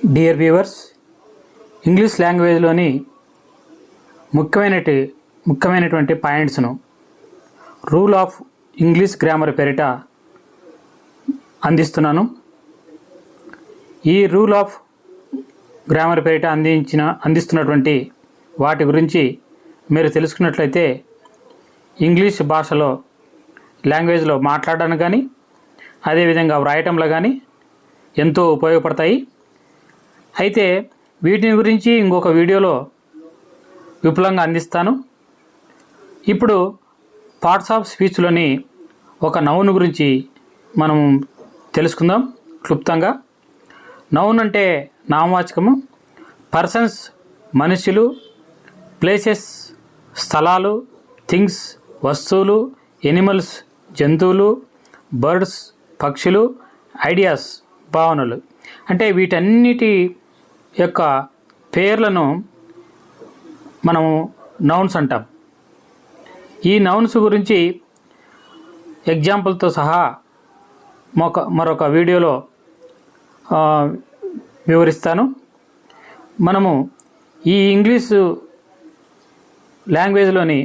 Dear viewers, English లాంగ్వేజ్లోని ముఖ్యమైనటువంటి పాయింట్స్ను rule of English grammar పేరిట అందిస్తున్నాను. ఈ రూల్ ఆఫ్ గ్రామర్ పేరిట అందిస్తున్నటువంటి వాటి గురించి మీరు తెలుసుకున్నట్లయితే ఇంగ్లీష్ భాషలో లాంగ్వేజ్లో మాట్లాడడానికి కానీ అదేవిధంగా వ్రాయటంలో కానీ ఎంతో ఉపయోగపడతాయి. అయితే వీటిని గురించి ఇంకొక వీడియోలో విపులంగా అందిస్తాను. ఇప్పుడు పార్ట్స్ ఆఫ్ స్పీచ్లోని ఒక నౌన్ గురించి మనం తెలుసుకుందాం క్లుప్తంగా. నౌన్ అంటే నామవాచకము. పర్సన్స్ మనుషులు, ప్లేసెస్ స్థలాలు, థింగ్స్ వస్తువులు, ఎనిమల్స్ జంతువులు, బర్డ్స్ పక్షులు, ఐడియాస్ భావనలు. అంటే వీటన్నిటి యొక్క పేర్లను మనము నౌన్స్ అంటాం. ఈ నౌన్స్ గురించి ఎగ్జాంపుల్తో సహా మరొక వీడియోలో వివరిస్తాను. మనము ఈ ఇంగ్లీషు లాంగ్వేజ్లోని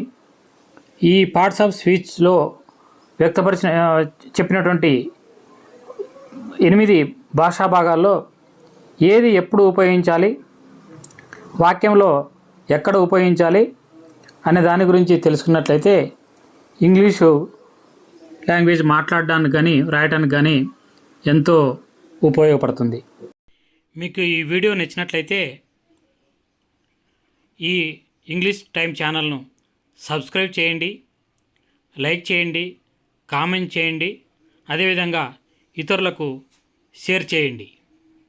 ఈ పార్ట్స్ ఆఫ్ స్పీచ్లో చెప్పినటువంటి 8 భాషా భాగాల్లో ఏది ఎప్పుడు ఉపయోగించాలి, వాక్యంలో ఎక్కడ ఉపయోగించాలి అనే దాని గురించి తెలుసుకున్నట్లయితే ఇంగ్లీషు లాంగ్వేజ్ మాట్లాడడానికి కానీ రాయడానికి కానీ ఎంతో ఉపయోగపడుతుంది. మీకు ఈ వీడియో నచ్చినట్లయితే ఈ ఇంగ్లీష్ టైమ్ ఛానల్ను సబ్స్క్రైబ్ చేయండి, లైక్ చేయండి, కామెంట్ చేయండి, అదేవిధంగా ఇతరులకు షేర్ చేయండి.